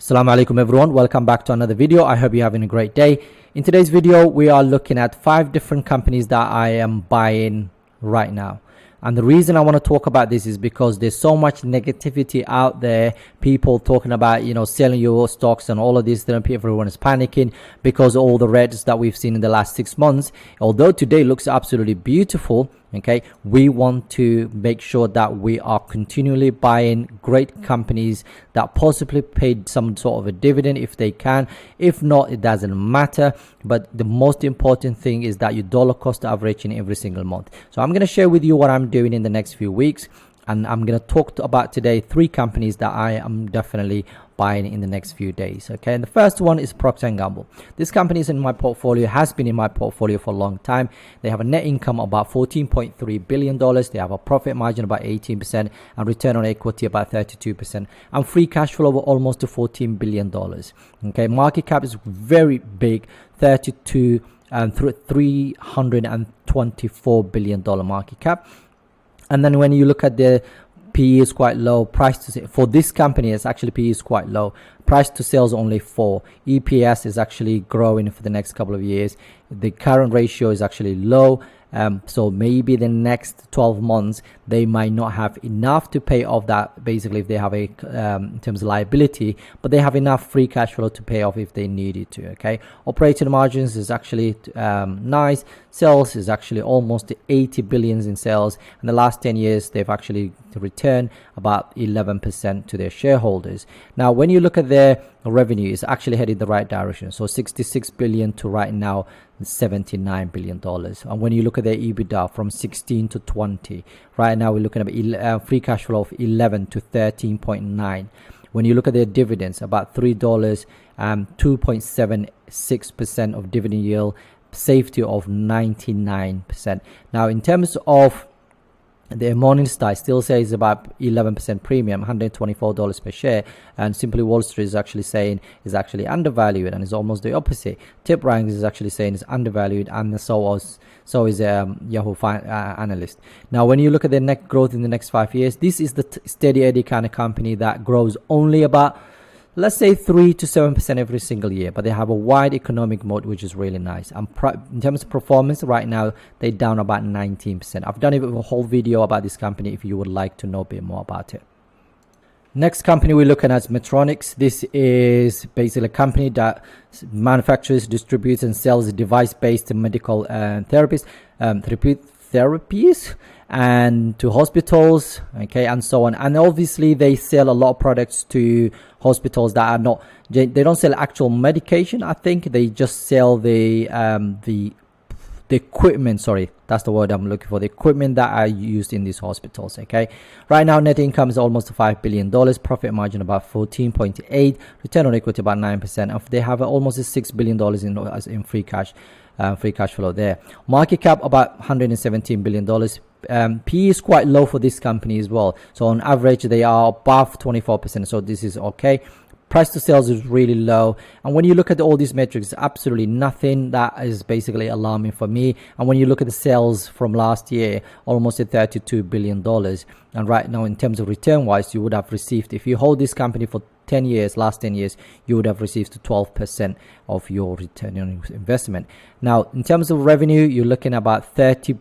Assalamu Alaikum everyone, welcome back to another video. I hope you're having a great day. In today's video, we are looking at 5 different companies that I am buying right now. And the reason I want to talk about this is because there's so much negativity out there. People talking about, selling your stocks and all of this. Everyone is panicking because of all the reds that we've seen in the last 6 months. Although today looks absolutely beautiful, okay, we want to make sure that we are continually buying great companies that possibly paid some sort of a dividend if they can. If not, it doesn't matter. But the most important thing is that you dollar cost averaging every single month. So I'm going to share with you what I'm doing in the next few weeks, and I'm going to talk about today 3 companies that I am definitely buying in the next few days. Okay, and the first one is Procter & Gamble. This company is in my portfolio, has been in my portfolio for a long time. They have a net income of about $14.3 billion. They have a profit margin about 18% and return on equity about 32% and free cash flow of almost to $14 billion. Okay, market cap is very big, $324 billion market cap. And then when you look at the PE is quite low. Price to for this company, it's actually PE is quite low. Price to sales only 4. EPS is actually growing for the next couple of years. The current ratio is actually low. So maybe the next 12 months they might not have enough to pay off that, basically, if they have a in terms of liability, but they have enough free cash flow to pay off if they needed to. Okay, operating margins is actually nice. Sales is actually almost 80 billions in sales, and the last 10 years they've actually returned about 11% to their shareholders. Now when you look at their revenue, is actually headed the right direction, so 66 billion to right now $79 billion. And when you look at their EBITDA from 16 to 20, right now we're looking at free cash flow of 11 to 13.9. When you look at their dividends, about $3, 2.76% of dividend yield, safety of 99%. Now in terms of their Morningstar still says about 11% premium, $124 per share, and Simply Wall Street is actually saying is actually undervalued, and is almost the opposite. Tip Ranks is actually saying it's undervalued, and so is Yahoo analyst. Now when you look at their net growth in the next 5 years, this is the steady Eddie kind of company that grows only about, let's say, 3 to 7% every single year, but they have a wide economic moat, which is really nice. And in terms of performance, right now they're down about 19%. I've done a whole video about this company if you would like to know a bit more about it. Next company we're looking at is Medtronic. This is basically a company that manufactures, distributes, and sells device-based medical therapies and to hospitals, okay, and so on. And obviously they sell a lot of products to hospitals that are not, they don't sell actual medication. I think they just sell the equipment, sorry, that's the word I'm looking for, the equipment that are used in these hospitals. Okay, right now net income is almost $5 billion, profit margin about 14.8, return on equity about 9%. They have almost $6 billion in free cash flow there. Market cap about $117 billion. PE is quite low for this company as well, so on average they are above 24%, so this is okay. Price to sales is really low, and when you look at all these metrics, absolutely nothing that is basically alarming for me. And when you look at the sales from last year, almost at $32 billion, and right now in terms of return wise, you would have received, if you hold this company for 10 years, last 10 years, you would have received 12% of your return on investment. Now in terms of revenue, you're looking about 30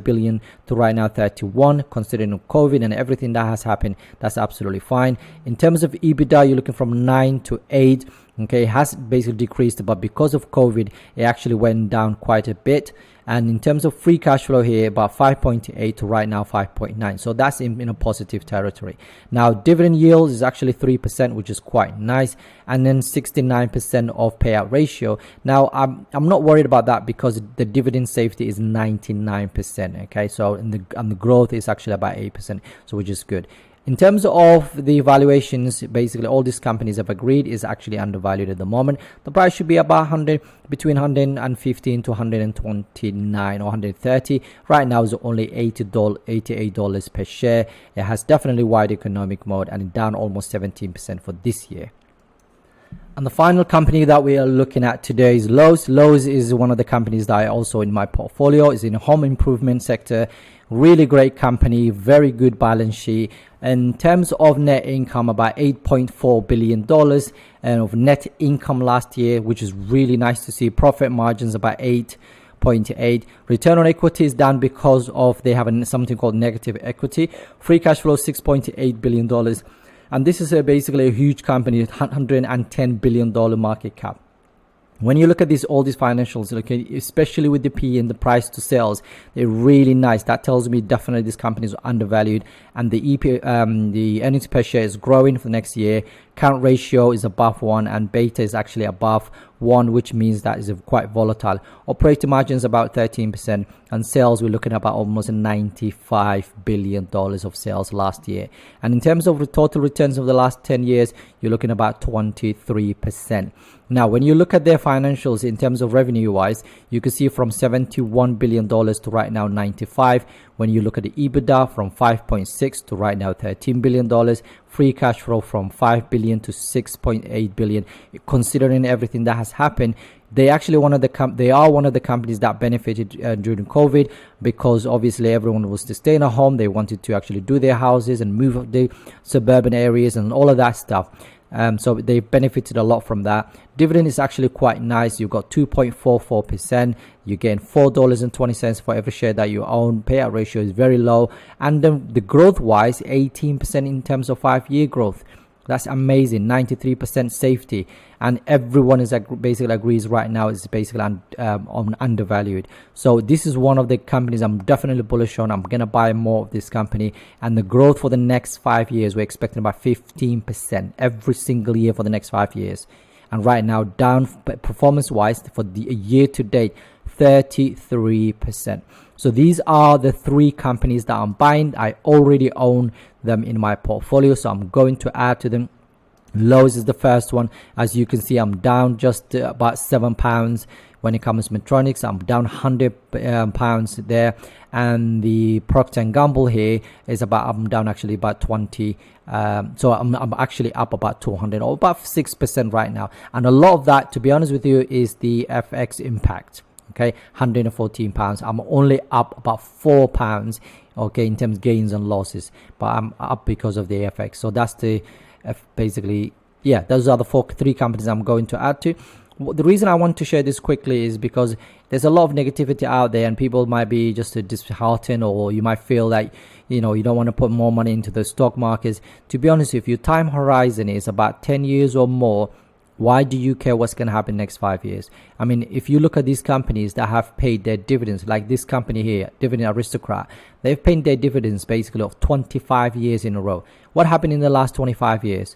billion to right now 31, considering COVID and everything that has happened. That's absolutely fine. In terms of EBITDA, you're looking from 9 to 8. Okay, it has basically decreased, but because of COVID it actually went down quite a bit. And in terms of free cash flow here, about 5.8 to right now 5.9, so that's in a positive territory. Now dividend yield is actually 3%, which is quite nice, and then 69% of payout ratio. Now I'm not worried about that because the dividend safety is 99%. Okay, so and the growth is actually about 8%, so which is good. In terms of the valuations, basically all these companies have agreed is actually undervalued at the moment. The price should be about between 115 to 129 or 130. Right now is only $88 per share. It has definitely wide economic mode and down almost 17% for this year. And the final company that we are looking at today is Lowe's. Lowe's is one of the companies that I also in my portfolio, is in the home improvement sector. Really great company, very good balance sheet. In terms of net income, about $8.4 billion and of net income last year, which is really nice to see. Profit margins about 8.8. Return on equity is down because of they have something called negative equity. Free cash flow $6.8 billion. And this is basically a huge company, $110 billion market cap. When you look at all these financials, okay, especially with the P and the price to sales, they're really nice. That tells me definitely this company is undervalued, and the earnings per share is growing for next year. Count ratio is above 1, and beta is actually above 1, which means that is quite volatile. Operating margins about 13%, and sales we're looking at about almost $95 billion of sales last year. And in terms of the total returns of the last 10 years, you're looking about 23%. Now, when you look at their financials in terms of revenue wise, you can see from $71 billion to right now 95. When you look at the EBITDA, from 5.6 to right now $13 billion. Free cash flow from 5 billion to 6.8 billion. Considering everything that has happened, they actually they are one of the companies that benefited during COVID, because obviously everyone was to stay in a home. They wanted to actually do their houses and move the suburban areas and all of that stuff. So they benefited a lot from that. Dividend is actually quite nice. You've got 2.44%. You gain $4.20 for every share that you own. Payout ratio is very low. And then the growth wise, 18% in terms of 5-year growth. That's amazing. 93% safety, and everyone is basically agrees right now is basically undervalued. So this is one of the companies I'm definitely bullish on. I'm gonna buy more of this company, and the growth for the next 5 years, we're expecting about 15% every single year for the next 5 years. And right now, down performance wise for the year to date, 33%. So these are the 3 companies that I'm buying. I already own them in my portfolio, so I'm going to add to them. Lowe's is the first one. As you can see, I'm down just about £7 when it comes to Medtronic. I'm down £100 there, and the Procter & Gamble here is I'm down actually about 20. So I'm actually up about 200 or about 6% right now, and a lot of that, to be honest with you, is the FX impact. Okay, £114. I'm only up about £4, okay, in terms of gains and losses, but I'm up because of the FX. So that's the basically, yeah, those are the 3 companies I'm going to add to. The reason I want to share this quickly is because there's a lot of negativity out there, and people might be just disheartened, or you might feel like, you know, you don't want to put more money into the stock markets. To be honest, if your time horizon is about 10 years or more, why do you care what's going to happen next 5 years? I mean, if you look at these companies that have paid their dividends, like this company here, Dividend Aristocrat, they've paid their dividends basically of 25 years in a row. What happened in the last 25 years?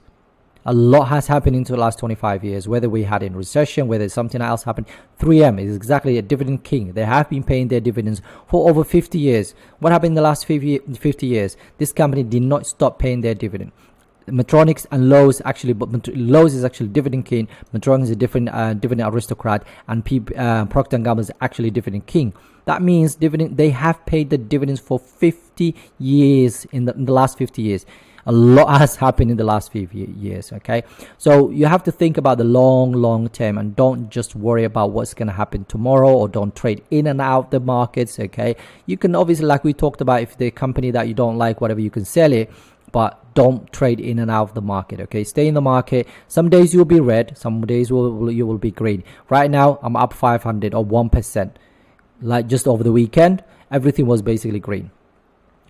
A lot has happened into the last 25 years, whether we had a recession, whether something else happened. 3M is exactly a dividend king. They have been paying their dividends for over 50 years. What happened in the last 50 years? This company did not stop paying their dividend. Medtronic and Lowe's actually, but Lowe's is actually dividend king. Medtronic is a different dividend aristocrat, and Procter & Gamble is actually dividend king. That means they have paid the dividends for 50 years in the last 50 years. A lot has happened in the last few years. Okay, so you have to think about the long term, and don't just worry about what's going to happen tomorrow, or don't trade in and out the markets. Okay, you can obviously, like we talked about, if the company that you don't like, whatever, you can sell it, but don't trade in and out of the market. Okay, stay in the market. Some days you'll be red, some days you will be green. Right now I'm up 500 or 1%. Like just over the weekend, everything was basically green.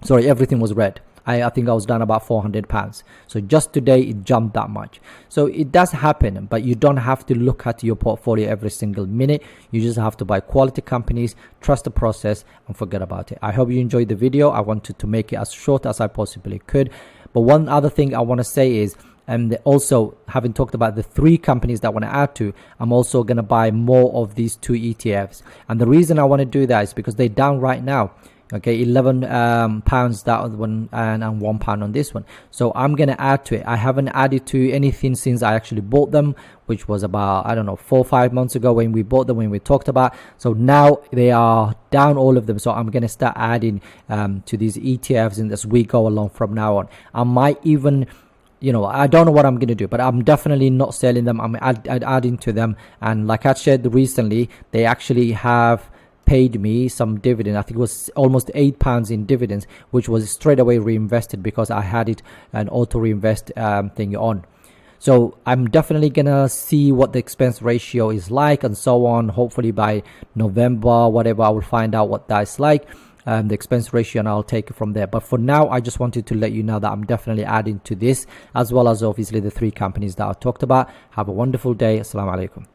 Sorry, everything was red. I think I was down about £400. So just today it jumped that much. So it does happen, but you don't have to look at your portfolio every single minute. You just have to buy quality companies, trust the process, and forget about it. I hope you enjoyed the video. I wanted to make it as short as I possibly could. But one other thing I want to say is, and also having talked about the 3 companies that I want to add to, I'm also going to buy more of these 2 ETFs. And the reason I want to do that is because they're down right now. Okay, £11 that one, and £1 on this one. So I'm gonna add to it. I haven't added to anything since I actually bought them, which was about, I don't know, 4 or 5 months ago when we bought them, when we talked about. So now they are down, all of them. So I'm gonna start adding to these ETFs, and as we go along from now on, I might even, you know, I don't know what I'm going to do, but I'm definitely not selling them. I'm adding to them. And like I said recently, they actually have paid me some dividend. I think it was almost £8 in dividends, which was straight away reinvested because I had it an auto reinvest thing on. So I'm definitely gonna see what the expense ratio is like and so on. Hopefully by November, whatever, I will find out what that's like, the expense ratio, and I'll take it from there. But for now, I just wanted to let you know that I'm definitely adding to this, as well as obviously the 3 companies that I talked about. Have a wonderful day. Assalamu Alaikum.